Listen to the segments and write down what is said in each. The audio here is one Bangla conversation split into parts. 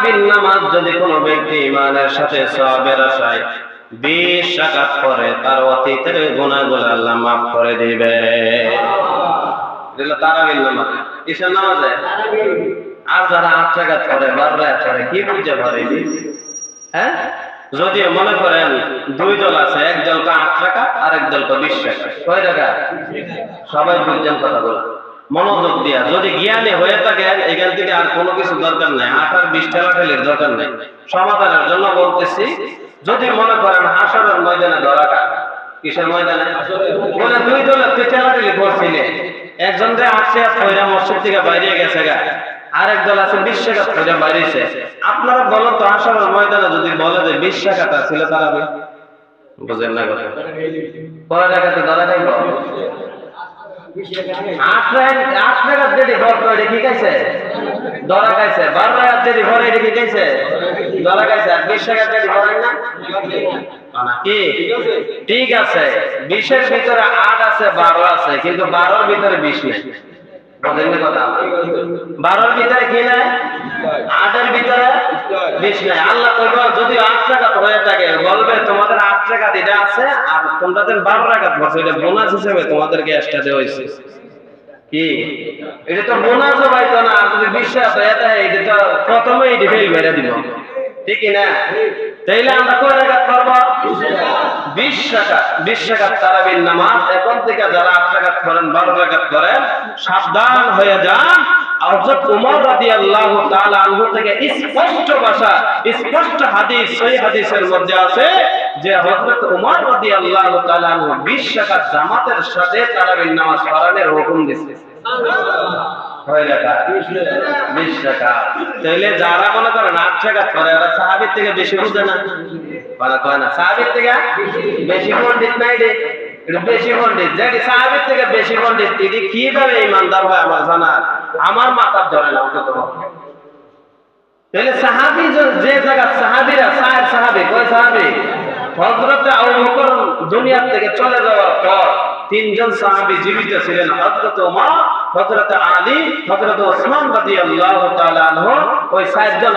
তারাবির নামাজ যদি কোনো ব্যক্তি ঈমানের সাথে সওয়াবের আশায় 20 রাকাত পড়ে, তার অতীতের গুনাহগুলো আল্লাহ মাফ করে দিবে। এটা তারাবির নামাজ। কিসের নামাজ? আর যারা 8 রাকাত পড়ে, 12 রাকাত পড়ে, কি বুঝে পড়ে? হ্যাঁ, যদি মনে করেন 2 দল আছে, এক দলকে 8 রাকাত আর এক দলকে 20 রাকাত, কয় রাকাত? সবাই বুঝছেন কথাগুলো? মনোযোগ দিয়া যদি জ্ঞানী হয়ে থাকেন, এখান থেকে আর কোনো কিছু দরকার নাই, 8 আর 20 ঠেলাঠেলির দরকার নাই। সমাধানের জন্য বলতেছি, যদি মনে করেন হাসরের ময়দানে দরাকা, কিসের ময়দানে? বলে 2 দলের ঠেলাঠেলি করছিলে, একজন যে 8 রাকাত পড়ে মসজিদ থেকে বাইরে গেছে গা, আরেক দল আছে 20 রাকাত পড়ে বাইরেছে। আপনারা বলেন তো, হাসরের ময়দানে যদি বলে যে 20 রাকাত ছিল, তারাবি বুঝেন না কথা? কয় রাকাতে ধরা খাইব? 8 রাকাত যদি ভর করে এটা কি খাইছে? ধরা খাইছে। 12 রাকাত যদি ভরে এটা কি খাইছে? ধরা খাইছে। আর 20 রাকাত যদি ভরে না কি ঠিক আছে? 20 এর ভিতরে 8 আছে, 12 আছে, কিন্তু 12 এর ভিতরে 20 নেই। বুঝেন না কথা? 12 এর ভিতরে কি নাই? 8 এর ভিতরে 20 নাই। আল্লাহ কইব যদি 8 রাকাত হয়ে থাকে, বলবে তোমাদের 8 রাকাত এটা আছে, আর তোমরা যেন 12 রাকাত বসে, এটা বোনাস হিসেবে তোমাদেরকে এক্সট্রা দেওয়া হয়েছে। কি এটা তো বোনাস হইতো না? যদি 20 রাকাত হয়ে থাকে, এটা তো প্রথমেই এটা ফেল মেরে দিল, ঠিক না? তাইলে আমরা কয় রাকাত পড়ব? 20 রাকাত। 20 রাকাত তারাবির নামাজ। এখন থেকে যারা 8 রাকাত পড়েন, 12 রাকাত করেন, সাবধান হয়ে যান। হযরত ওমর রাদিয়াল্লাহু তাআলা আনহু থেকে স্পষ্ট ভাষা, স্পষ্ট হাদিস, সহিহ হাদিসের মধ্যে আছে যে হযরত ওমর রাদিয়াল্লাহু তাআলা আনহু 20 রাকাত জামাতের সাথে তারাবির নামাজ পড়ানোর হুকুম দিয়েছে। কয় রাকাত? 20 রাকাত। তাইলে যারা মনে করেন 8 রাকাত পড়ে, ওরা সাহাবীর থেকে বেশি বুঝে না? বলা কয় না সাহাবীর থেকে বেশি পণ্ডিত নাই রে, এটা বেশি পণ্ডিত। যেটি সাহাবীর থেকে বেশি পণ্ডিত, তিনি কিভাবে ইমানদার হয় আমার জানা, আমার মাথার ধরে না। তাহলে সাহাবী যে জায়গা, সাহাবীরা সাহাবী, কয় সাহাবী? হযরত আবু বকর দুনিয়া থেকে চলে যাওয়ার পর 3 জন সাহাবী জীবিত ছিলেন, হযরত ওমর, হযরত আলী, হযরত ওসমান রাদিয়াল্লাহু তাআলা আনহু। ওই 4 জন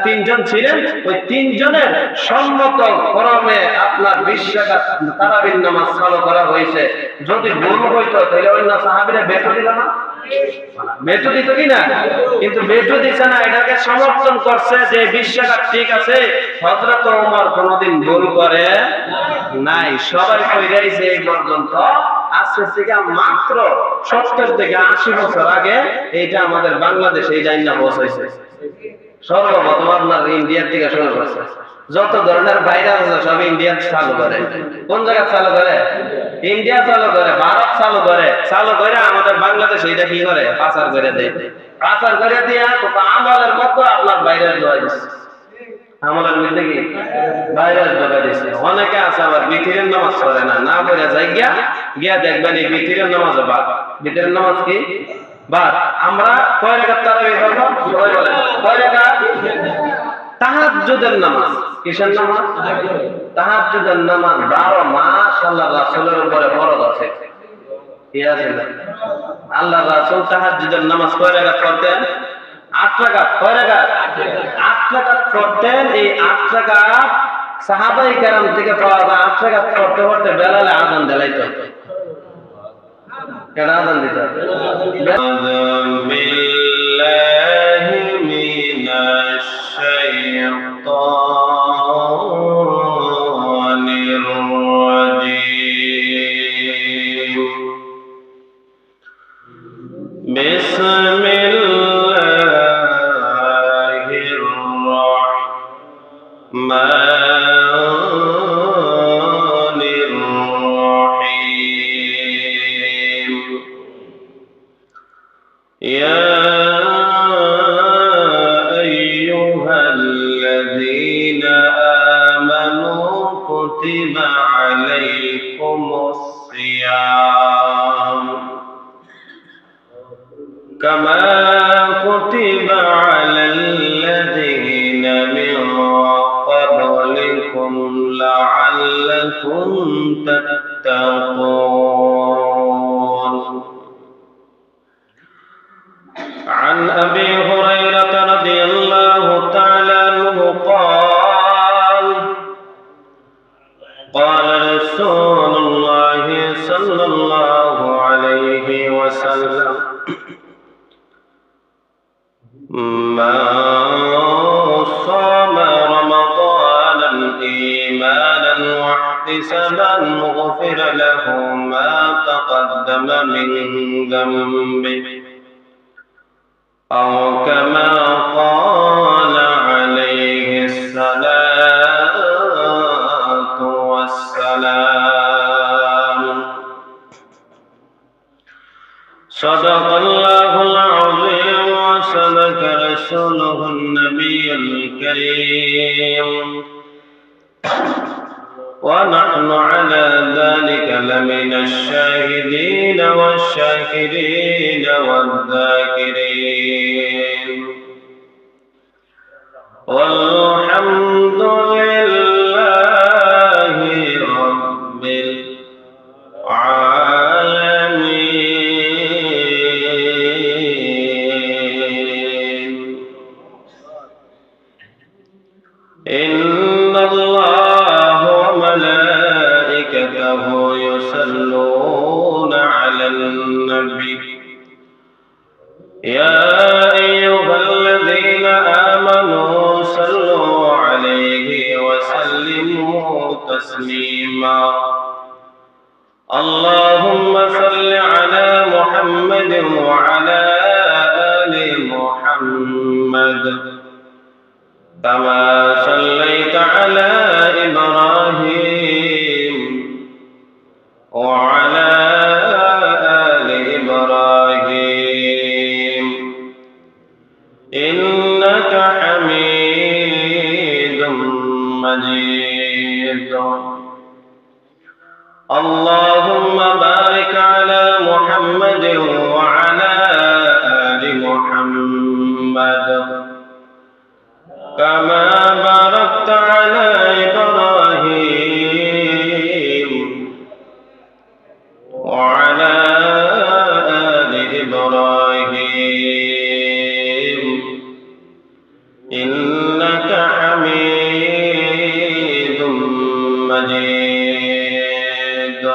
3 জন ছিলেন। ওই 3 জনের সম্মত ক্রমে আপনার 20 রাকাত তারাবির নামাজ চালু করা হয়েছে। যদি ভুল হইতো তাহলে অন্য সাহাবীরা বেতন দিল না? বেতন দিত কিনা? কিন্তু বেতন দিছে না, এটাকে সমর্থন করছে যে 20 রাকাত ঠিক আছে। হযরত ওমর কোনদিন ভুল করে নাই, সবাই কইরা দিয়েছে এই পর্যন্ত। আজকে থেকে মাত্র 70 থেকে 80 বছর আগে এইটা আমাদের বাংলাদেশে এই জাইনা পৌঁছাইছে। সর্বপ্রথম আপনার ইন্ডিয়ার থেকে শুরু করছে। যত ধরনের ভাইরাস আছে সব ইন্ডিয়া চালু করে। কোন জায়গা চালু করে? ইন্ডিয়া চালু করে, ভারত চালু করে। চালু করে আমাদের বাংলাদেশ এটা কি করে? পাচার করে দেয়। পাচার করে দিয়ে আমলের মতো আপনার ভাইরাস জয় দিচ্ছে। আমলের মধ্যে কি ভাইরাস জয় দিচ্ছে। অনেকে আছে আবার বিতিরের নামাজ পড়ে না, না পড়ে যায় গিয়া দেখবেন এই বিতিরের নামাজ বাদ। বিতিরের নামাজ কি বাদ? আমরা কয় রাকাত তারাবি পড়ব? সবাই বলেন কয় রাকাত? তাহাজ্জুদের নামাজ। কিসের নামাজ? তাহাজ্জুদের নামাজ 12 মাস আল্লাহর রাসূলের উপরে ফরজ আছে। কি আছে? আল্লাহর রাসূল তাহাজ্জুদের নামাজ কয় রাকাত পড়তেন? 8 রাকাত। কয় রাকাত? 8 রাকাত পড়তেন। এই 8 রাকাত সাহাবায়ে কেরাম থেকে পাওয়া যায়। 8 রাকাত পড়তে পড়তে বেলালে আযান দিলাইতো। কেন আযান দিত? বিল্লাহি মিনাশ শাইতানির রাজীম। বিসমিল্লাহির রাহমানির রাহিম। ইয়া আইয়ুহাল্লাযীনা আমানু কুতিবা আলাইকুমুস সিয়াম কামা কুতিবা আলাল্লাযীনা মিন ক্বাবলিকুম লাআল্লাকুম তাত্তাকুন। عن أبي هريرة رضي الله وسلم من صام رمضانا إيمانا واحتسابا غفر له ما تقدم من ذنبه أو كما قال عليه الصلاة والسلام صدق الله العظيم وصدق رسوله النبي الكريم ونحن على ذلك لمن الشاهدين والشاكرين والذاكرين والحمد لله رب العالمين إن الله وملائكته يصلون على النبي يا أيها الذين آمنوا صلوا عليه وسلموا تسليما اللهم صل على محمد وعلى آل محمد كما صليت على إبراهيم وعلى آل إبراهيم إنك حميد مجيد اللهم بارك على محمد وعلى آل محمد كما باركت على إبراهيم وعلى آل إبراهيم إنك حميد مجيد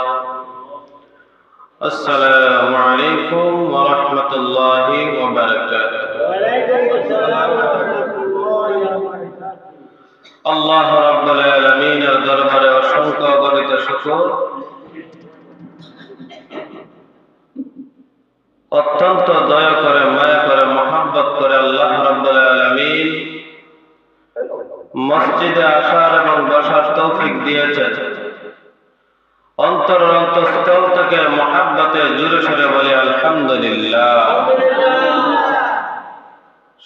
السلام عليكم ورحمة الله وبركاته وعليكم السلام ورحمة الله وبركاته الله رب العالمين দরবারে অসংখ্য অগণিত শুকর অত্যন্ত দয়া করে মায়া করে মহব্বত করে আল্লাহ রাব্বুল আলামিন মসজিদে আসার এবং বসার তৌফিক দিয়েছেন অন্তরের অন্তঃস্থল থেকে মহব্বতে জোরে সোরে বলি আলহামদুলিল্লাহ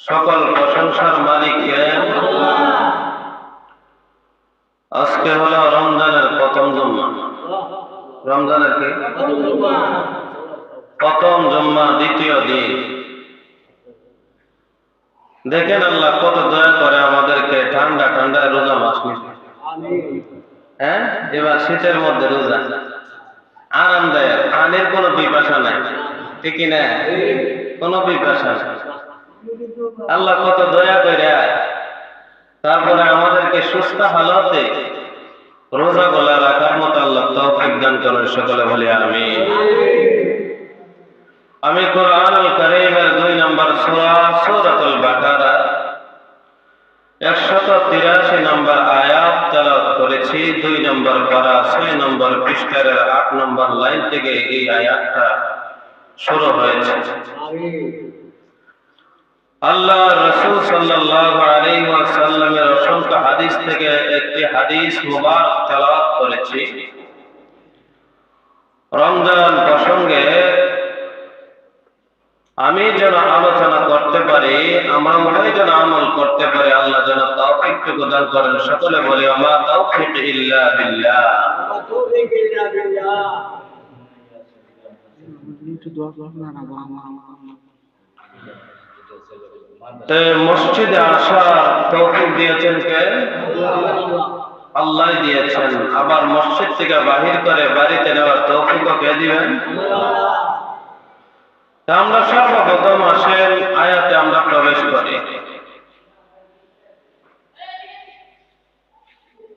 সকল প্রশংসার মালিক কে আল্লাহ আজকে হলো রমজানের প্রথম জুম্মা রমজানের কি প্রথম জুম্মা দ্বিতীয় দিন দেখেন আল্লাহ কত দয়া করে আমাদেরকে ঠান্ডা ঠান্ডায় রোজা মাস হ্যাঁ এবার শীতের মধ্যে রোজা আরামদায়ক পানির কোনো পিপাসা নাই ঠিক না কোনো পিপাসা নাই আল্লাহ কত দয়া করে তারপরে আমাদেরকে সুস্থ হালতে রোজা গলা রাখার মতো আল্লাহ তৌফিক দান করেন সকলে বলি আমিন আমি কোরআনুল কারীমের 2 নম্বর সূরা সূরাতুল বাকারা 183 নম্বর আয়াত তেলাওয়াত করেছি 2 নম্বর পারা 6 নম্বর পৃষ্ঠার 8 নম্বর লাইন থেকে এই আয়াতটা শুরু হয়েছে আল্লাহ রাসূল সাল্লাল্লাহু আলাইহি ওয়াসাল্লামের অসংখ্য হাদিস থেকে একটি হাদিস মুবারক তেলাওয়াত করেছি রমজান প্রসঙ্গে আমি যেন আলোচনা করতে পারি আমরা উভয় যেন আমল করতে পারি আল্লাহ যেন তৌফিক দান করেন সকলে বলি আমা তৌফিক ইল্লা বিল্লাহ মসজিদে আসার তৌফিক দিয়েছেন কে আল্লাহ দিয়েছেন আবার মসজিদ থেকে বাহির করে বাড়িতে নেওয়ার তৌফিকও কে দিবেন আমরা সর্বপ্রথম আসেন আয়াতে আমরা প্রবেশ করি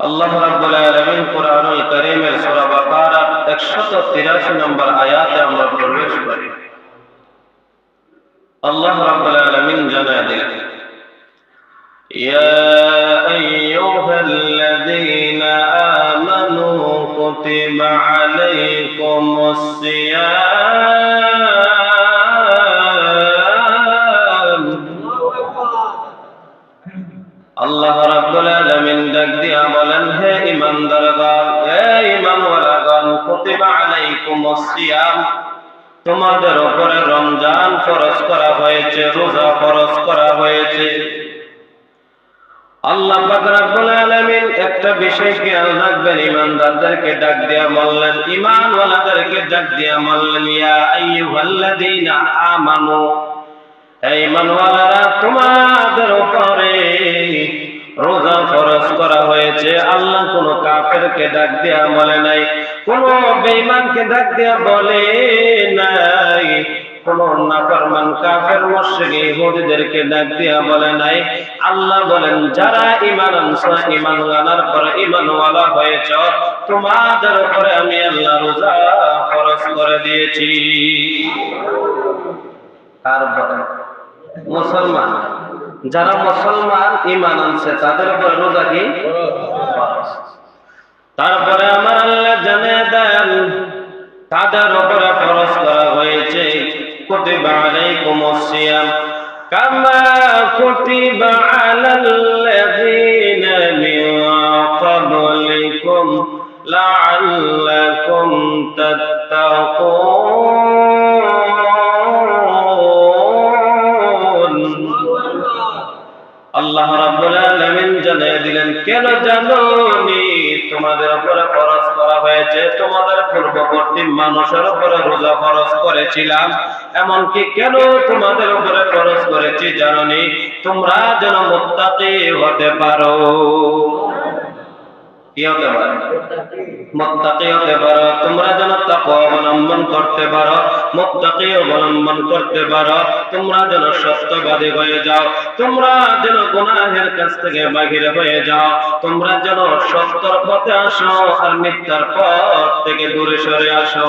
আল্লাহ রাব্বুল আলামিন কোরআনুল কারীমের সূরা বাকারা 183 নম্বর আয়াতে আমরা প্রবেশ করি আল্লাহ রাব্বুল আলামিন জানায় দিলেন, ইয়া আইয়ুহাল্লাযীনা আমানু কুতিবা আলাইকুমুস সিয়াম। আল্লাহ রাব্বুল আলামিন ডাক দিয়া বলেন, হে ঈমানদারগণ, হে ঈমানওয়ালাগণ, কুতিবা আলাইকুমুস সিয়াম, তোমাদের উপরে রমজান ফরজ করা হয়েছে, রোজা ফরজ করা হয়েছে। আল্লাহ পাক রব্বুল আলামিন একটা বিষয় খেয়াল রাখবেন, ঈমানদারদেরকে ডাক দিয়া বললেন, ঈমানওয়ালাদেরকে ডাক দিয়া বললেন, ইয়া আইয়ুহাল্লাযীনা আমানু, হে ঈমানওয়ালারা, তোমাদের উপরে রোজা ফরজ করা হয়েছে। আল্লাহ কোন কাফেরকে ডাক দিয়া বলে নাই, কোন বেঈমানকে ডাক দিয়া বলে নাই, কোন নাফরমান কাফের মুশরিক ইহুদিদেরকে ডাক দিয়া বলে নাই। আল্লাহ বলেন, যারা ঈমান আনছো, ঈমান আনার পর ঈমানওয়ালা হয়েছ, তোমাদের উপরে আমি আল্লাহ রোজা ফরজ করে দিয়েছি। তারপরে মুসলমান, যারা মুসলমান ঈমান আনছে, তাদের উপর রোজা কি ফরজ। তারপরে আমার আল্লাহ জানিয়ে দেন, তাদের উপরে ফরজ করা হয়েছে, কুতিবা আলাইকুমুস সিয়াম কামা কুতিবা আলাল্লাযীনা মিন ক্বাবলিকুম লাআল্লাকুম তাত্তাকুন। আল্লাহ রাব্বুল আলামিন জানিয়ে দিলেন, কেন জানোনি তোমাদের উপরে ফরজ করা হয়েছে, তোমাদের পূর্ববর্তী মানুষের উপরে রোজা ফরজ করেছিলাম। এমনকি কেন তোমাদের উপরে ফরজ করেছি জানোনি? তোমরা যেন মুত্তাকি হতে পারো। কি হতে পারো? মুত্তাকি হতে পারো। তোমরা যেন তাকওয়া অবলম্বন করতে পারো, মুত্তাকি অবলম্বন করতে পারো। তোমরা যেন সত্যবাদী হয়ে যাও, তোমরা যেন গুনাহের কাছ থেকে বাহির হয়ে যাও, তোমরা যেন সত্যর পথে আসো আর মিথ্যার পথ থেকে দূরে সরে আসো।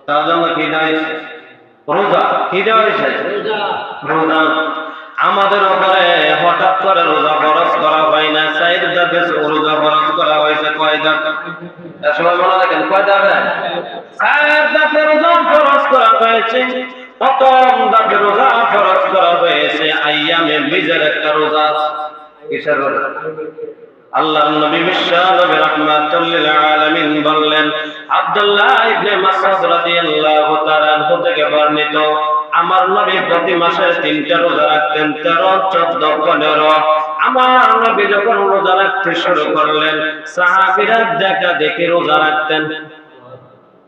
তার জন্য কি দেওয়া হয়েছে? রোজা। কি দেওয়া হয়েছে? রোজা। আমাদের উপরে হঠাৎ করে রোজা ফরজ করা হয় না, চার ধাপে রোজা ফরজ করা হয়েছে। কয় ধাপ? সবাই মনে রাখেন, কয় ধাপে? চার ধাপে রোজা ফরজ করা হয়েছে। প্রথম ধাপে রোজা ফরজ করা হয়েছে আইয়ামে বীজের একটা রোজা। কিসের রোজা? আল্লাহর নবী বিশ্ব নবী রাহমাতুল লিল আলামিন বললেন, আব্দুল্লাহ ইবনে মাসউদ রাদিয়াল্লাহু তাআলা আনহু থেকে বর্ণিত, আমার নবী প্রতি মাসে 3টা রোজা রাখতেন, 13, 14, 15। আমার নবী যখন রোজা রাখতে শুরু করলেন, সাহাবীরা দেখা দেখে রোজা রাখতেন।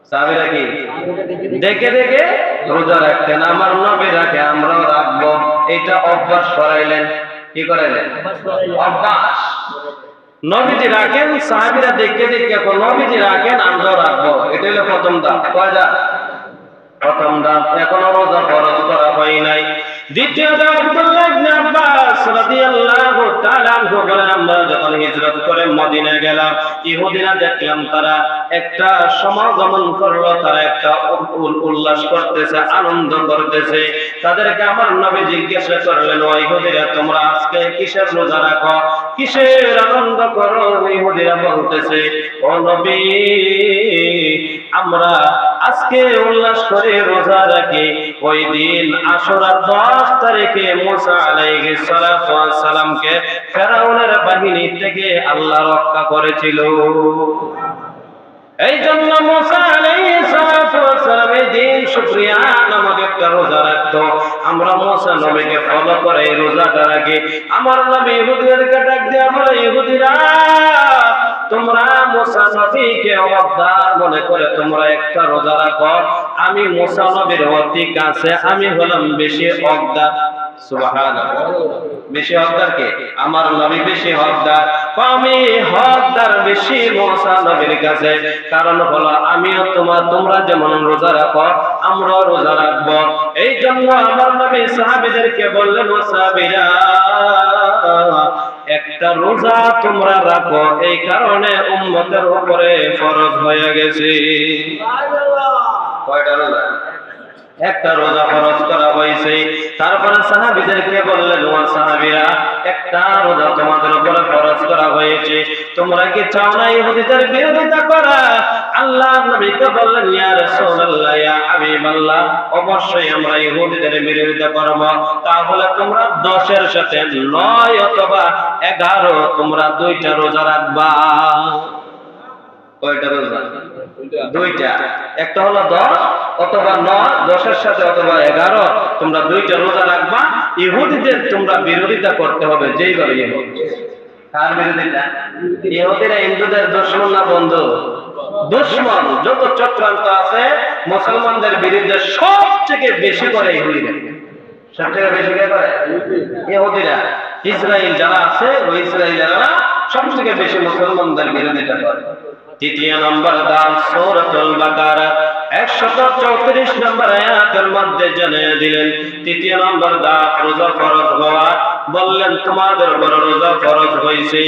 সাহাবীরা কি দেখে দেখে রোজা রাখতেন। আমার নবী রাখে, আমরাও রাখবো, এটা অভ্যাস করাইলেন। কি করাইলেন? অভ্যাস। নবীজি রাখেন, সাহাবীরা দেখে দেখে নবীজি রাখেন, আমরাও রাখবো। এটা হলো প্রথম ধাপ। কয় ধাপ? প্রথম ধাপ। এখনো রোজা ফরজ করা হয় নাই। দ্বিতীয় ধাপ, আব্দুল্লাহ ইবনে আব্বাস রাদিয়াল্লাহু তাআলা আনহু বলেন, আমরা যখন হিজরত করে মদিনায় গেলাম, ইহুদিরা দেখলাম তারা একটা সমাগমন করলো, তারা একটা উল্লাস করতেছে, আনন্দ করতেছে। তাদেরকে আমার নবী জিজ্ঞাসা করলেন, ও ইহুদিরা, তোমরা আজকে কিসের রোজা রাখো, কিসের আনন্দ করো? ইহুদিরা বলতেছে, ও নবী, আমরা আজকে উল্লাস করে রোজা রাখি। ওই দিন আশুরার 10 তারিখে মুসা আলাইহিস সালাতু ওয়াস সালামকে ফেরাউনের বাহিনী থেকে আল্লাহ রক্ষা করেছিল। এই জন্য মুসা আলাইহিস সালাতু ওয়াস সালাম এই দিন শুকরিয়া নামক একটা রোজা রাখতো। আমরা মুসা নবীকে ফলো করে এই রোজাটা রাখি। আমার নবী ইহুদিদেরকে ডাক দিয়ে বলে, ইহুদিরা, তোমরা মুসা নবীকে অবদার মনে করে তোমরা একটা রোজা রাখো। আমি মুসা নবীর অতি কাছে, আমি হলাম বেশি হকদার। সুবহানাল্লাহ। বেশি হকদার কে? আমার নবী বেশি হকদার। আমি হকদার বেশি মুসা নবীর কাছে। কারণ হলো, আমিও তোমরা যেমন রোজা রাখো, আমরাও রোজা রাখবো। এই জন্য আমার নবী সাহাবীদেরকে বললেন, ও সাহাবীরা, একটা রোজা তোমরা রাখো, এই কারণে উম্মতের উপরে ফরজ হয়ে গেছে। কয়টা রোজা? একটা রোজা ফরজ করা হয়েছে। তারপরে সাহাবীদেরকে বললেন, ও সাহাবীরা, একটা রোজা তোমাদের উপরে ফরজ করা হয়েছে, তোমরা কি চাও না ইহুদিদের বিরোধিতা করা? আল্লাহর নবীকে বললেন, ইয়া রাসূলুল্লাহ, ইয়া হাবিবাল্লাহ, অবশ্যই আমরা ইহুদিদের বিরোধিতা করব। তাহলে তোমরা 10-এর সাথে 9 অথবা 11 তোমরা 2টা রোজা রাখবা। কয়টা রোজা? 2টা। একটা হলো 10 অথবা 9, 10-এর সাথে অথবা 11 তোমরা 2টা রোজা রাখবা। ইহুদিদের তোমরা বিরোধিতা করতে হবে যেইভাবে হোক। কার বিরোধিতা? ইহুদিরা হিন্দুদের দুশমন না বন্ধু? দুশমন। যত চক্রান্ত আছে মুসলমানদের বিরুদ্ধে সবথেকে বেশি করে ইহুদিরা। সবথেকে বেশি কে করে? ইহুদিরা। ইসরায়েল যারা আছে ওই ইসরায়েলিরা সবথেকে বেশি মুসলমানদের বিরোধিতা করে। তৃতীয় নম্বর দান সূরাতুল বাকারা 134 নম্বর আয়াতের মধ্যে জানিয়ে দিলেন, তৃতীয় নম্বর দান রোজা ফরজ হওয়া, বললেন তোমাদের উপর রোজা ফরজ হয়েছে।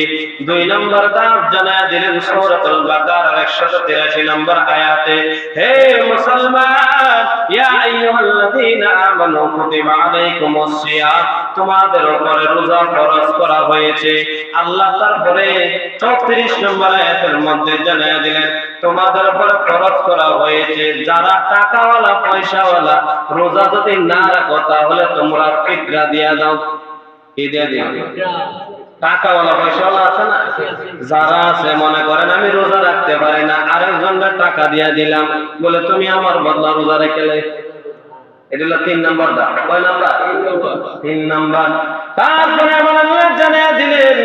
2 নম্বর দান জানিয়ে দিলেন সূরাতুল বাকারার 183 নম্বর আয়াতে, হে মুসলমান, ইয়া আইয়ুহাল্লাযীনা আমানু কুতিবা আলাইকুমুস সিয়াম, তোমাদের উপরে রোজা ফরজ করা হয়েছে। আল্লাহ তারপরে 34 নম্বর আয়াতের মধ্যে জানিয়ে দিলেন, তোমাদের উপরে ফরজ করা হয়েছে যারা টাকাওয়ালা পয়সাওয়ালা, রোজা যদি না রাখো তাহলে তোমরা ফিতরা দিয়ে দাও। কি দিয়ে দিও? টাকাওয়ালা পয়সাওয়ালা আছে না, যারা আছে মনে করেন আমি রোজা রাখতে পারি না, আরেকজনের টাকা দিয়ে দিলাম, বলে তুমি আমার বদলা রোজা রেখেলে। এটা হলো 3 নম্বর দাম। কয় নাম্বার? 3 নাম্বার। তারপরে আমার আল্লাহ জানিয়ে দিলেন,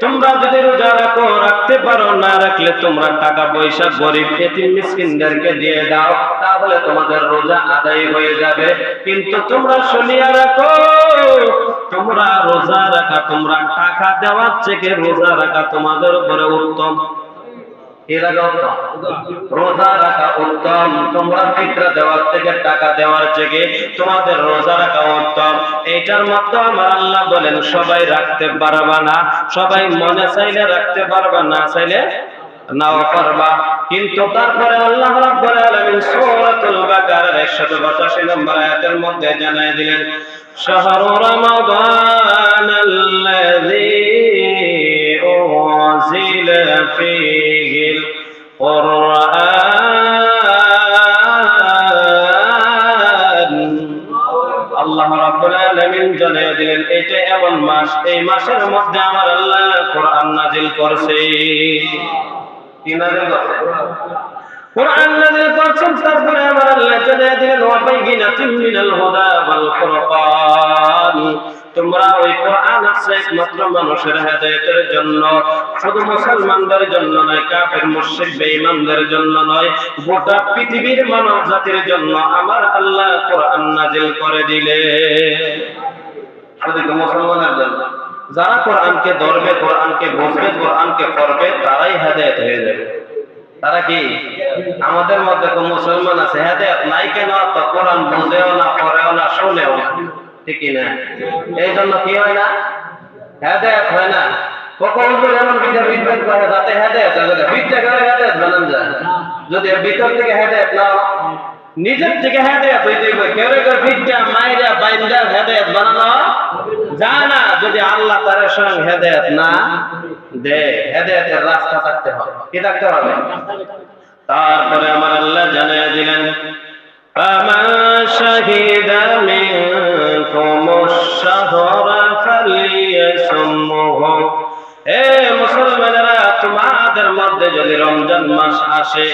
তোমরা যদি রোজা রাখো, রাখতে পারো, না রাখলে তোমরা টাকা পয়সা গরিব এতিম মিসকিনদেরকে দিয়ে দাও, তাহলে তোমাদের রোজা আদায় হয়ে যাবে। কিন্তু তোমরা শুনিয়া রাখো, তোমরা রোজা রাখা, তোমরা টাকা দেওয়ার থেকে রোজা রাখা তোমাদের উপরে উত্তম। রোজা রাখা উত্তম, তোমরা ফিতরা দেওয়ার থেকে টাকা দেওয়ার থেকে তোমাদের রোজা রাখা উত্তম। এইটার মধ্যে আমার আল্লাহ বলেন সবাই রাখতে পারবা না, সবাই মনে চাইলে রাখতে পারবা, না চাইলে নাও পারবা। কিন্তু তারপরে আল্লাহ রাব্বুল আলামিন সূরাতুল বাকারার 185 নম্বর আয়াতের মধ্যে জানিয়ে দিলেন, শাহরু রমাদানাল্লাযী উনজিলা ফীহিল কুরআন। আল্লাহ রাব্বুল আলামিন জানিয়ে দিলেন এটা এমন মাস, এই মাসের মধ্যে আমার আল্লাহ কোরআন নাযিল করছে। কি নাযিল করছে? কোরআন নাযিল করছেন। তারপরে আমার আল্লাহ জানিয়ে দিলেন, ওয়া বাইয়িনাতিন মিনাল হুদা ওয়াল ফুরকান, তোমরা ওই কোরআন আছে একমাত্র মানুষের হেদায়েতের জন্য, শুধু মুসলমানদের জন্য নয়, কাফের মুশরিক বেঈমানদের জন্য নয়, গোটা পৃথিবীর মানব জাতির জন্য আমার আল্লাহ কোরআন নাযিল করে দিলেন। শুধু মুসলমানের জন্য। যারা কোরআনকে ধরবে, কোরআনকে বুঝবে, কোরআনকে পড়বে, তারাই হেদায়েত হয়ে যাবে। তারা কি? আমাদের মধ্যে কোন মুসলমান আছে হেদায়েত নাই কেন? তো কোরআন বুঝেও না, পড়েও না, শুনেও না, ঠিক না? এই জন্য কি হয় না? হেদায়েত হয় না। কখন এমন বিদ্যা করে যাতে হেদায়েত হয়, বিদ্যা করে হেদায়েত বানান যায়। যদি ভিতর থেকে হেদায়েত না, নিজের থেকে হেদায়েত হইতে হবে। কেউ কেউ বিদ্যা মাইরা বাইন্দা হেদায়েত বানানো যায় না, যদি আল্লাহ তার সঙ্গে হেদায়েত না দে। হেদায়েতের রাস্তা থাকতে হবে। কি থাকতে হবে? তারপরে আমার আল্লাহ জানিয়ে দিলেন, ফামান শাহিদা মিনকুমুশ শাহরা ফালিয়াসুমহু, হে মুসলমানেরা, তোমাদের মধ্যে যদি রমজান মাস আসে,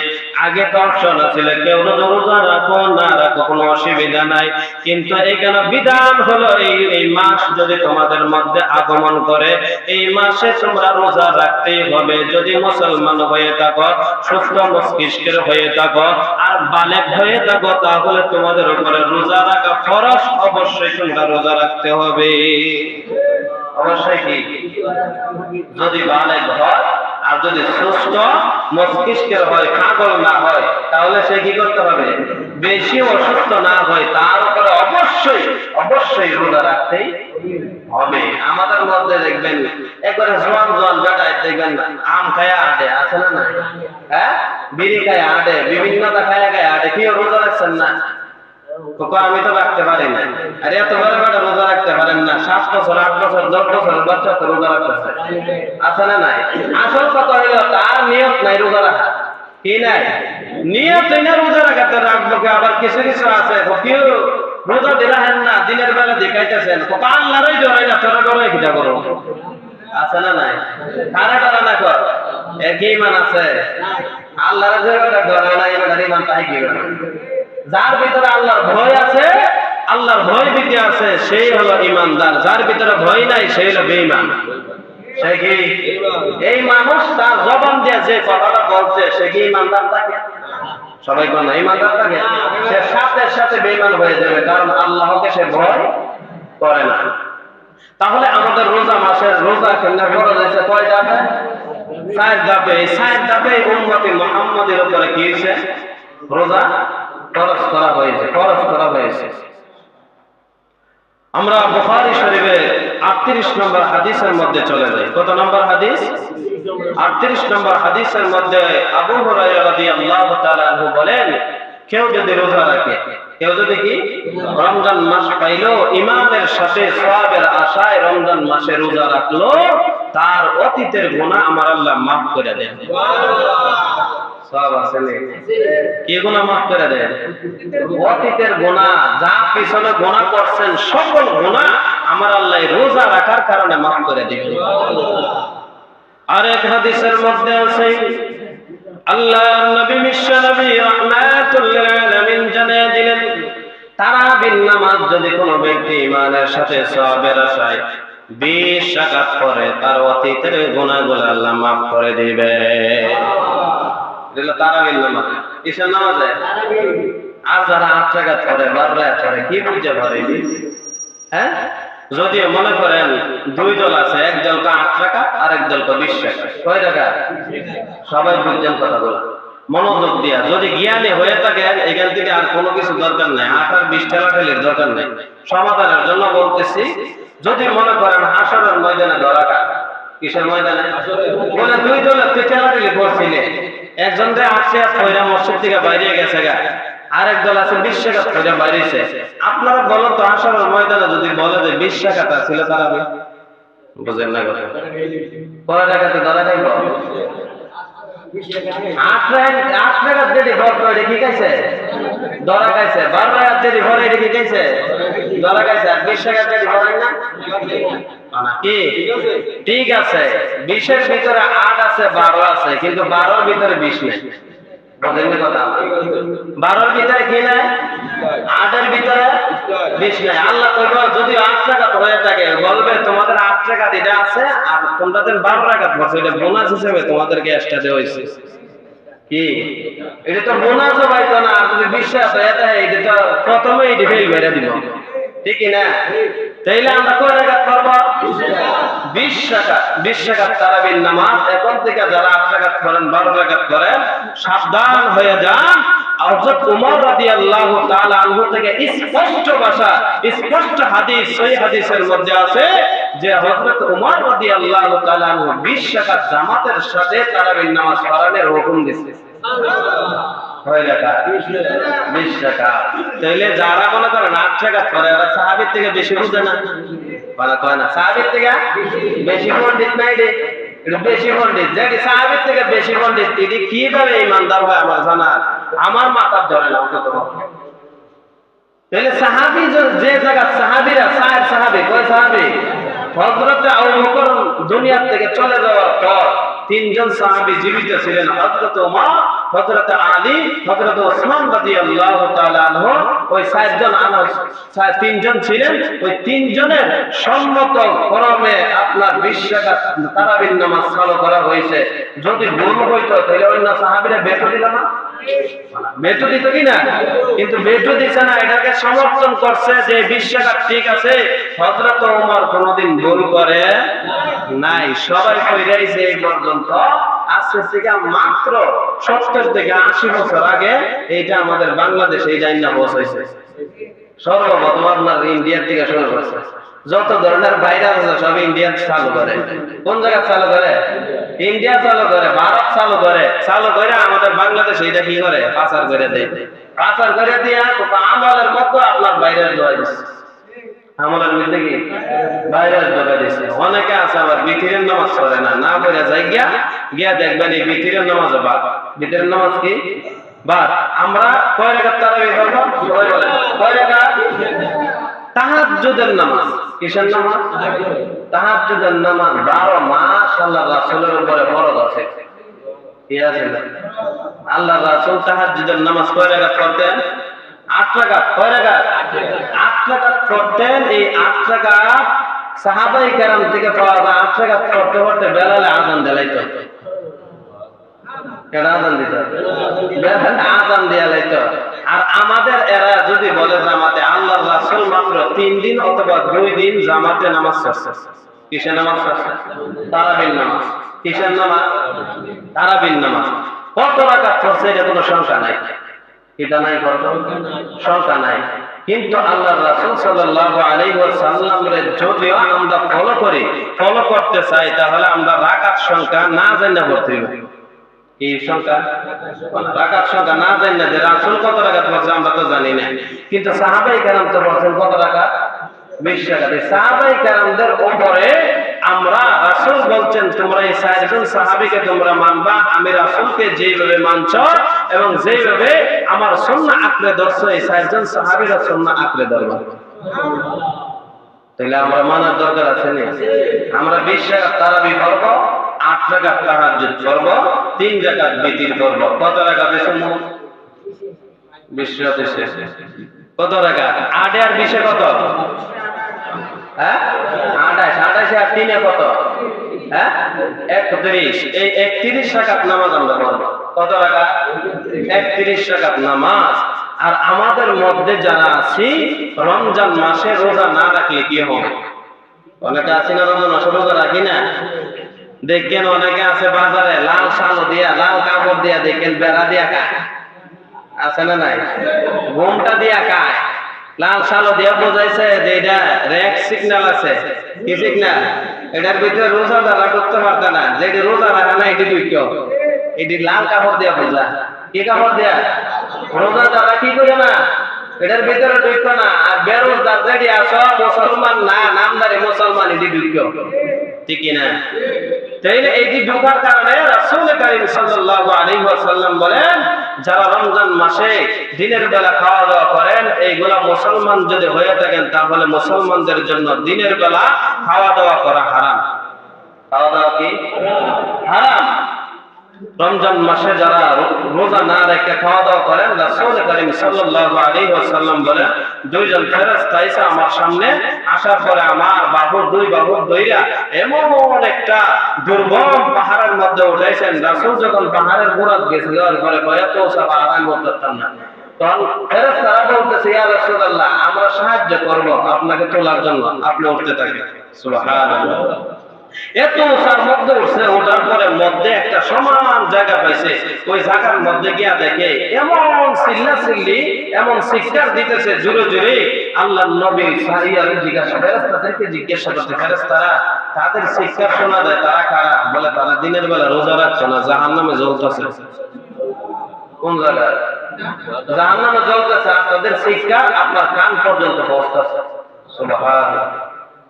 আগে তো অপশন ছিল কেউ রোজা রাখো না রাখো, কোনো অসুবিধা নাই, কিন্তু এখানে বিধান হলো এই মাস যদি তোমাদের মধ্যে আগমন করে, এই মাসে তোমরা রোজা রাখতেই হবে। যদি মুসলমান হয়ে থাকো, সুস্থ মস্তিষ্কের হয়ে থাকো, আর বালেগ হয়ে থাকো, তাহলে তোমাদের উপরে রোজা রাখা ফরজ, অবশ্যই তোমরা রোজা রাখতে হবে। অবশ্যই কি? যদি বালেগ হয় আর যদি সুস্থ মস্তিষ্কের হয়, পাগল না হয়, তাহলে সে কি করতে হবে? বেশি অসুস্থ না হয়, তার উপরে অবশ্যই অবশ্যই রোজা রাখতেই হবে। আমাদের মধ্যে দেখবেন একবারে জোয়ান জোয়ান বেটায় দেখবেন আম খায়া আটে, আছে না না? হ্যাঁ, বিড়ি খায়া আটে, বিভিন্নতা খায়া খায়া আটে, কেউ রোজা রাখছেন না? আমি তো রাখতে পারি না। আরে এত বড় বড় রোজা রাখতে পারেন না, 7 বছর 8 বছর 10 বছর বাচ্চা তো রোজা রাখতেছে, আছে না নাই? আসল কথা হইলো তার নিয়ত নাই রোজা রাখা, কি নাই নিয়ত না রোজা রাখাতে রাখবো। আবার কিছু কিছু আছে কেউ রোজা দিলাহেন না, দিনের বেলা দেখাইতেছেন, আল্লাহরই ডরাই না, তোরা ডরাই কিটা করো, আছে না নাই? কারা ডরা না কর, একই ইমান আছে। আল্লাহর ডরা না, এবার ইমান তাই কি করে? যার ভিতরে আল্লাহর ভয় আছে, আল্লাহর ভয় দিতে আছে, সেই হলো ইমানদার। যার ভিতরে ভয় নাই সেই হলো বেঈমান। সে কি এই মানুষ তার জবান দিয়ে যে কথাটা বলছে সে কি ইমানদার থাকে? সবাই কোন ইমানদার থাকে? সে সাথে সাথে বেঈমান হয়ে যাবে, কারণ আল্লাহকে সে ভয় করে না। তাহলে আমাদের রোজা মাসের রোজা কেন্দ্র করা হয়েছে কয় ধাপে? 4 ধাপে। এই 4 ধাপে উম্মতে মুহাম্মাদের উপরে কি হয়েছে? রোজা ফরজ করা হয়েছে, ফরজ করা হয়েছে। আমরা বুখারী শরীফের 38 নম্বর হাদিসের মধ্যে চলে যাই। কত নম্বর হাদিস? 38 নম্বর হাদিসের মধ্যে আবু হুরায়রা রাদিয়াল্লাহু তাআলা আনহু বলেন, কেউ যদি রোজা রাখে, কেউ যদি কি রমজান মাস পাইলো, ইমানের সাথে সওয়াবের আশায় রমজান মাসে রোজা রাখলো, তার অতীতের গুনাহ আমার আল্লাহ মাফ করে দেন। সব আছে কি গুনাহ মাফ করে দেন? অতীতের গুনাহ, যা পিছনে গুনাহ করছেন সকল গুনাহ আমার আল্লাহ রোজা রাখার কারণে মাফ করে দিবেন। আরেক হাদিসের মধ্যে আছে আল্লাহর নবী বিশ্ব নবী রাহমাতুল লিল আলামিন জানিয়ে দিলেন, তারাবির নামাজ যদি কোনো ব্যক্তি ইমানের সাথে সওয়াবের আশায় 20 রাকাত পড়ে, তার অতীতের গুনাহগুলো আল্লাহ মাফ করে দিবে। তারাবির নামাজ কিসের নামাজ? আর যারা 8 রাকাত পড়ে 12 রাকাত পড়ে কি বুঝে পারে? হ্যাঁ, যদিও মনে করেন 2 দল আছে, এক দলকে 8 রাকাত আর এক দলকে 20 রাকাত, কয় রাকাত? সবাই বুঝছেন কথাগুলো? মনোযোগ দিয়া যদি জ্ঞানী হয়ে থাকেন, এখান থেকে আর কোনো কিছু দরকার নাই, 8 আর 20 ঠেলাঠেলির দরকার নাই। সমাধানের জন্য বলতেছি, যদি মনে করেন হাসরের ময়দানে ধরাকা, কিসের ময়দানে? বলে 2 দলের ঠেলাঠেলি করছিলে, একজন যে 8 রাকাত পড়ে মসজিদ থেকে বাইরে গেছে গা, আরেক দল আছে 20 রাকাত পড়ে বাইরেছে। আপনারা বলেন তো হাসরের ময়দানে যদি বলে যে 20 রাকাত ছিল, তারা বুঝেন না কথা? পরে রাকাতে ধরা খাইব? 8 রাকাত যদি ভর করে কি খাইছে? ধরা খাইছে। 12 রাকাত যদি ভরে এটা কি খাইছে? ধরা খাইছে। আর 20 রাকাত যদি ভরে না কি ঠিক আছে? 20 এর ভিতরে 8 আছে, 12 আছে, কিন্তু 12 এর ভিতরে 20 নেই। বুঝেন না কথা? 12 এর ভিতরে কি নাই? 8 এর ভিতরে 20 নাই। আল্লাহ কইব যদি 8 রাকাত হয়ে থাকে, বলবে তোমাদের 8 রাকাত এটা আছে, আর তোমাদের 12 রাকাত আছে, এটা বোনাস হিসেবে তোমাদেরকে এক্সট্রা দেওয়া হয়েছে। কি এটা তো বোনাস হইতো না? যদি 20 রাকাত হয়ে থাকে, এটা তো প্রথমে এটা ফেল মেরে দিব, ঠিক না? তাইলে আমরা কয় রাকাত পড়ব? 20 রাকাত। 20 রাকাত তারাবির নামাজ। এখন থেকে যারা 8 রাকাত পড়েন, 12 রাকাত পড়েন, সাবধান হয়ে যান। হযরত ওমর রাদিয়াল্লাহু তাআলা আনহু থেকে স্পষ্ট ভাষা, স্পষ্ট হাদিস, সহিহ হাদিসের মধ্যে আছে যে হযরত ওমর রাদিয়াল্লাহু তাআলা আনহু 20 রাকাত জামাতের সাথে তারাবির নামাজ পড়ানোর হুকুম দিয়েছেন। হয় রাকাত 20 রাকাত। তাইলে যারা মনে করেন 8 রাকাত পড়ে, ওরা সাহাবীর থেকে বেশি বুঝে না? বলা কয় না সাহাবীর থেকে বেশি পণ্ডিত নাই রে, এটা বেশি পণ্ডিত। যেটি সাহাবীর থেকে বেশি পণ্ডিত, তিনি কিভাবে ইমানদার হয় আমার জানা, আমার মাথার ধরে না অন্তত। তাহলে সাহাবী যে জায়গা সাহাবীরা 4 সাহাবী, কয় সাহাবী? হযরত আবু বকর দুনিয়া থেকে চলে যাওয়ার পর 3 জন সাহাবী জীবিত ছিলেন, হযরত ওমর, হযরত আলী, হযরত ওসমান রাদিয়াল্লাহু তাআলা আনহু। ওই 4 জন 3 জন ছিলেন। ওই 3 জনের সম্মত ক্রমে আপনার 20 রাকাত তারাবির নামাজ চালু করা হয়েছে। যদি ভুল হইতো তাহলে অন্য সাহাবীরা বেটো দিল না? বেটো দিত কি না? কিন্তু বেটো দিছে না, এটাকে সমর্থন করছে যে 20 রাকাত ঠিক আছে। হযরত ওমর কোনদিন ভুল করে নাই, সবাই কইরা আইছে এই পর্যন্ত। আজকে থেকে মাত্র 70 থেকে 80 বছর আগে এইটা আমাদের বাংলাদেশে এই জাইনা পৌঁছাইছে। সর্বপ্রথম আপনার ইন্ডিয়ার থেকে শুরু করছে। যত ধরনের ভাইরাস আছে সব ইন্ডিয়া চালু করে। কোন জায়গা চালু করে? ইন্ডিয়া চালু করে, ভারত চালু করে, চালু করে আমাদের বাংলাদেশ এইটা কি করে? পাচার করে দেয়। আসার করে দিয়া আমলের মতো আপনার বাইরের দোয়া দিচ্ছে, আমলের মধ্যে কি বাইরের দোয়া দিচ্ছে। অনেকে আছে আবার বিতিরের নামাজ পড়ে না, না পড়ে যায় গিয়া দেখবেন এই বিতিরের নামাজ বাদ। বিতিরের নামাজ কি বাদ। আমরা কয় রাকাত তারাবি পড়ব? সবাই বলেন কয় রাকাত? তাহাজ্জুদের নামাজ। কিসের নামাজ? তাহাজ্জুদের নামাজ 12 মাস আল্লাহ রাসূলের উপরে ফরজ আছে। কি আছে? আল্লাহ রাসূল তাহাজ্জুদের নামাজ কয় রাকাত পড়তেন? 8 রাকাত। কয় রাকাত? 8 রাকাত পড়তেন। এই 8 রাকাত সাহাবায়ে কেরাম থেকে পাওয়া যায়। 8 রাকাত পড়তে পড়তে বেলালে আযান দিলাইতো। কেডা আযান দিত? বেলাল আযান দিয়া লাইতো। আর আমাদের এরা যদি বলে জামাতে, আল্লাহর রাসূল মাত্র 3 দিন অথবা 2 দিন জামাতে নামাজ পড়ছে। কিসের নামাজ পড়ছে? তারাবির নামাজ। কিসের নামাজ? তারাবির নামাজ। কত রাকাত পড়ছে এটা কোনো সংখ্যা নাই। এটা নাই, কত সংখ্যা নাই। কিন্তু আল্লাহর রাসূল সাল্লাল্লাহু আলাইহি ওয়াসাল্লামের যদিও আমরা ফলো করতে চাই, তাহলে আমরা রাকাত সংখ্যা না জানা পড়তে হবে। কি সংখ্যা? রাকাত সংখ্যা না জানা, যে রাসূল কত রাকাত পড়ছে আমরা তো জানি না, কিন্তু সাহাবায়ে কেরাম তো পড়ছেন কত রাকাত? 20 রাকাত। সাহাবায়ে কেরামদের উপরে আমরা, রাসূল বলছেন তোমরা এই 4 জন সাহাবীকে তোমরা মানবা, আমি রাসূলকে যেভাবে মানছ এবং যেভাবে আমার সুন্নাহ আঁকড়ে ধরছো, এই 4 জন সাহাবীরা সুন্নাহ আঁকড়ে ধরবা। তাহলে আমরা মানার দরকার আছে না? আমরা 20 রাকাত তারাবি পড়ব, 8 রাকাত তাহাজ্জুদ পড়ব, 3 রাকাত বিতির পড়ব। কত রাকাত সুন্নাহ? 20 রাকাত শেষ। কত রাকাত? 8 আর 20 কত? হ্যাঁ 28। 28 আর 3 কত? হ্যাঁ 31। এই 31 রাকাত নামাজ আমরা পড়ব। কত রাকাত? 31 রাকাত নামাজ। আর আমাদের মধ্যে যারা আছি রমজান মাসে রোজা না রাখলে কি হবে? অনেকে আছি না রমজান মাসে রোজা রাখি না। দেখেন অনেকে আছে বাজারে লাল শালো দিয়া, লাল কাপড় দিয়া, দেখেন বেড়া দিয়া খায়, আছে না নাই? ঘুমটা দিয়া খায়, লাল শালো দিয়া বোঝাইছে যে এটা রেড সিগন্যাল আছে। কি সিগন্যাল? এটার ভিতরে রোজাদাররা করতে পারবে না, যেটি রোজা রাখে না এটি দুই কেউ, এটি লাল কাপড় দিয়া বোঝা। কি কাপড় দিয়া? রোজাদাররা কি করে না, এটার ভিতরে ঢুকতো না। আর বেরোজগার যেটি আছো মুসলমান না, নামদারি মুসলমান, এটি ঢুকতো। ঠিক না? তাইলে এইটি ঢোকার কারণে রাসূল কারীম সাল্লাল্লাহু আলাইহি ওয়াসাল্লাম বলেন, যারা রমজান মাসে দিনের বেলা খাওয়া দাওয়া করেন, এইগুলা মুসলমান যদি হয়ে থাকেন তাহলে মুসলমানদের জন্য দিনের বেলা খাওয়া দাওয়া করা হারাম। খাওয়া দাওয়া কি হারাম? রমজান মাসে যারা রোজা না রেখে খাওয়া দাওয়া করেন, রাসূল কারীম সাল্লাল্লাহু আলাইহি ওয়াসাল্লাম বলেন, দুইজন ফেরেশতা এসে আমার সামনে আসার পরে আমার দুই বাহু ধইরা এমন একটা দুর্গম পাহাড়ের মধ্যে উঠাইছেন। রাসূল যখন পাহাড়ের গোড়ায় গেছে, আর পরে কয়েক সব আরাম করতেন না, তখন ফেরেশতারা বলতেছে, ইয়া রাসূলুল্লাহ, আমরা সাহায্য করব আপনাকে তোলার জন্য, আপনি উঠতে থাকেন। সুবহানাল্লাহ। এত সার মধ্যে উঠছে, ওঠার পরে মধ্যে একটা সমান জায়গা পাইছে। ওই জায়গার মধ্যে গিয়া দেখে এমন চিল্লাচিল্লি, এমন চিৎকার দিতেছে জোরে জোরে। আল্লাহর নবী ফেরেশতাদেরকে জিজ্ঞাসা করতে, ফেরেশতারা তাদের চিৎকার শোনা যায়, তারা কারা? বলে তারা দিনের বেলা রোজা রাখছে না, জাহান্নামে জ্বলতেছে। কোন জায়গায়? জাহান্নামে জ্বলতেছে, আর তাদের চিৎকার আপনার কান পর্যন্ত পৌঁছতেছে। সুবহানাল্লাহ।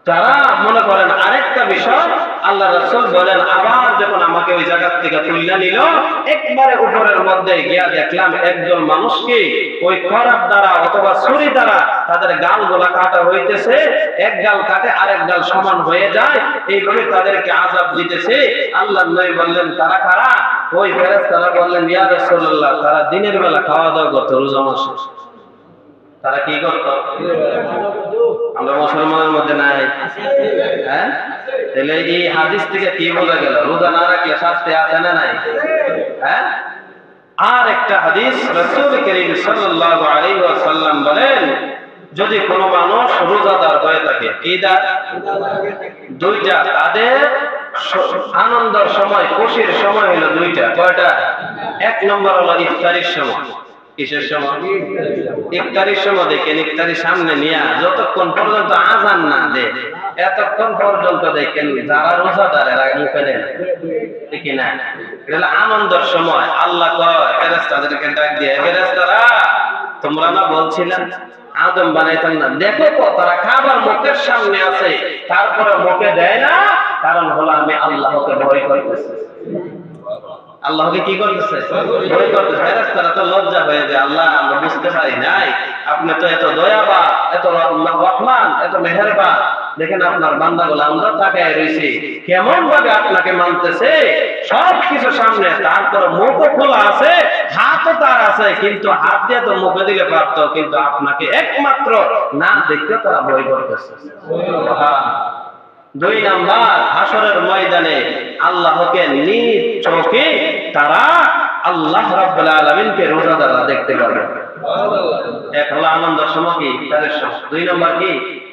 তারা মনে করেন আরেকটা বিষয়, আল্লাহ রাসূল বলেন, আবার যখন আমাকে ওই জায়গা থেকে তুলে নিল, একবারে উপরের মধ্যে গিয়া দেখলাম একজন মানুষকে ওই খরাব দ্বারা অথবা ছুরি দ্বারা তাদের গালগুলা কাটা হইতেছে। এক গাল কাটে আরেক গাল সমান হয়ে যায়, এইভাবে তাদেরকে আযাব দিতেছে। আল্লাহর নবী বললেন, তারা কারা? ওই ফেরেশতারা বললেন, ইয়া রাসূলুল্লাহ, তারা দিনের বেলা খাওয়া দাওয়া করত রোজা মাসে। তারা কি করত? আমরা মুসলমানের মধ্যে নাই। হ্যাঁ, তাহলে এই হাদিস থেকে কি বোঝা গেল? রোজা না রাখলে শাস্তি আছে না নাই? হ্যাঁ। আর একটা হাদিস, রাসূল কারীম সাল্লাল্লাহু আলাইহি ওয়াসাল্লাম বলেন, যদি কোনো মানুষ রোজাদার হয়ে থাকে, ঈদা দুইটা, তাদের আনন্দের সময়, খুশির সময় হলো দুইটা। কয়টা? এক নম্বর হলো ইফতারির সময়। কিসের সময়? ইফতারির সময়। দেখেন ইফতারির সামনে নিয়ে যতক্ষণ পর্যন্ত আযান না দেয়, এতক্ষণ পর্যন্ত দেখেন যারা রোজাদার এরা মুখে দেয়, ঠিক না? এটা আনন্দের সময়। আল্লাহ কয় ফেরেশতাদেরকে ডাক দিয়ে, ফেরেশতারা তোমরা না বলছিলেন আদম বানাইতাম না? দেখো তো তারা খাবার মুখের সামনে আছে, তারপরে মুখে দেয় না, কারণ হলো আমি আল্লাহকে ভয় করতেছি। আল্লাহকে কি করতেছে? ভয় করতেছে। ফেরেশতারা তো লজ্জা হয়ে যায়, আল্লাহ আমরা বুঝতে পারি নাই, আপনি তো এত দয়াবান, এত রহমান, এত মেহেরবান, দেখেন আপনার বান্দাগুলো আমরা তাকায় রয়েছি, কেমন ভাবে আপনাকে মানতেছে, সবকিছু সামনে, তারপরে মুখও খোলা আছে, হাতও তার আছে, কিন্তু হাত দিয়ে তো মুখে দিলে পারত, কিন্তু আপনাকে একমাত্র না দেখতে তারা ভয় করতেছে। দুই নাম্বার, হাসরের ময়দানে আল্লাহকে নিজ চোখে তারা আল্লাহ রাব্বুল আলামিনকে রোজাদাররা দেখতে পারবে। এক হলো আনন্দের সময় কি, ইফতারের সময়। দুই নাম্বার কি,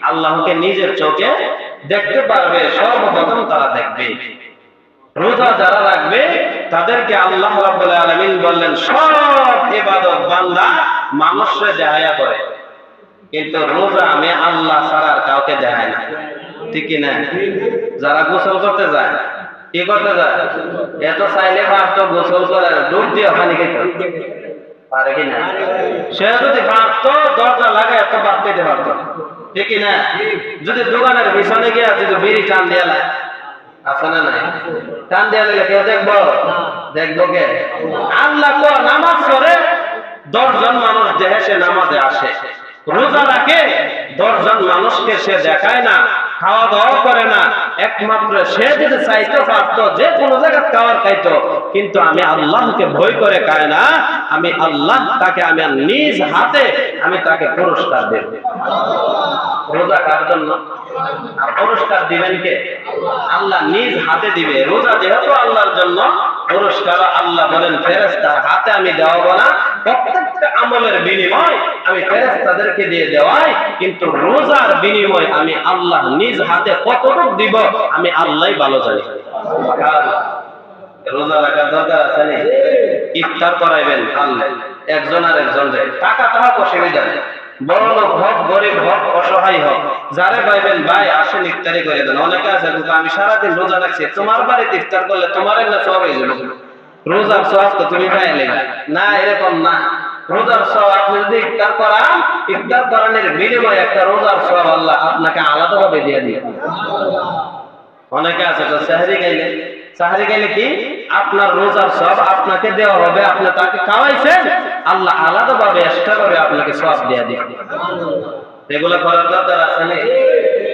আল্লাহকে নিজের চোখে দেখতে পারবে, সর্বপ্রথম তারা দেখবে। রোজা যারা রাখবে তাদেরকে আল্লাহ রাব্বুল আলামিন বললেন সব ইবাদত বান্দা মানুষকে দেখায়া করে, কিন্তু রোজা আমি আল্লাহ ছাড়া আর কাউকে দেখাই না। ঠিক কি না? যারা গোসল করতে যায়, কি করতে যায়, এত চাইলে ভাবতো গোসল করে ডুব দিয়ে পানি খেতে পারে কিনা? সে যদি ভাবতো দরজা লাগায় এত বাদ দিতে পারতো। ঠিক কি না? যদি দোকানের পিছনে গিয়ে যদি বিড়ি টান দিয়ে লাগে, আছে না নাই? টান দিয়ে দিলে কেউ দেখবো? দেখবো কে? আল্লাহ তো নামাজ পড়ে 10 জন মানুষ দেখে সে নামাজে আসে, রোজা রাখে 10 জন মানুষকে সে দেখায় না, খাওয়া দাওয়া করে না, একমাত্র সে যদি চাইতে পারতো যে কোনো জায়গায় খাওয়ার খাইতো, কিন্তু আমি আল্লাহকে ভয় করে খায় না, আমি আল্লাহ তাকে আমি নিজ হাতে আমি তাকে পুরস্কার দেব। রোজা কার জন্য? আর পুরস্কার দিবেন কে? আল্লাহ নিজ হাতে দিবে। রোজা যেহেতু আল্লাহর জন্য, পুরস্কার আল্লাহ বলেন ফেরেশতার হাতে আমি দেওয়াবো না, প্রত্যেকটা আমলের বিনিময় আমি ফেরেশতাদেরকে দিয়ে দেওয়াই, কিন্তু রোজার বিনিময় আমি আল্লাহ নিজ হাতে কতটুকু দিব আমি আল্লাহই ভালো জানি। রোজা রাখার দরকার আছে না? ইফতার করাইবেন আল্লাহ একজন আর একজন, টাকা তাহা অসুবিধা নেই, বড় লোক হোক গরিব হোক অসহায় হোক, যারে পাইবেন ভাই আসেন ইফতারি করে দেন। অনেকে আছে আমি সারাদিন রোজা রাখছি, তোমার বাড়িতে ইফতার করলে তোমার না সব হয়ে যাবে, রোজার সওয়াব তো তুমি পাইলে না, এরকম না। রোজার সওয়াব আপনি যদি ইফতার করান, ইফতার করানোর বিনিময়ে একটা রোজার সওয়াব আল্লাহ আপনাকে আলাদাভাবে দিয়ে দিবে। অনেকে আছে তো সাহরি গাইলে, সাহরি গাইলে কি আপনার রোজার সওয়াব আপনাকে দেওয়া হবে, আপনি তাকে খাওয়াইছেন, আল্লাহ আলাদাভাবে এক্সট্রা করে আপনাকে সওয়াব দিয়ে দিবে। এগুলো করার দরকার আছে না?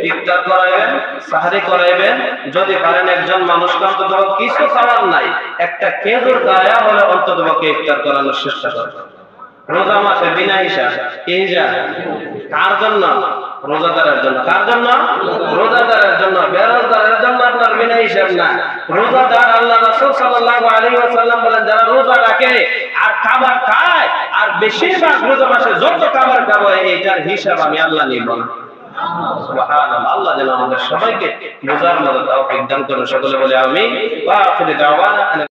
ইফতার করাইবেন, সাহরি করাইবেন, যদি পারেন একজন মানুষকে অন্তত কিছু খাওয়ার নাই, একটা খেজুর দেয়া হলে অন্তত ইফতার করানোর চেষ্টা করবেন। রোজা মাসে বিনা হিসাব, কি হিসাব? কার জন্য? রোজাদারের জন্য। কার জন্য? রোজাদারের জন্য। বেরোজগারের জন্য আপনার বিনা হিসাব না। রোজাদার আল্লাহ রাসূল সাল্লাল্লাহু আলাইহি ওয়াসাল্লাম বলেন যারা রোজা রাখে আর খাবার খায়, আর বেশিরভাগ রোজা মাসে যত খাবার খাবো এইটার হিসাব আমি আল্লাহ নিব না। সুবহানাল্লাহ। আল্লাহ যেন আমাদের সবাইকে রোজার মতো তৌফিক দান করুন। সকলে বলে আমিন। ওয়া আখিরু দাওয়ানা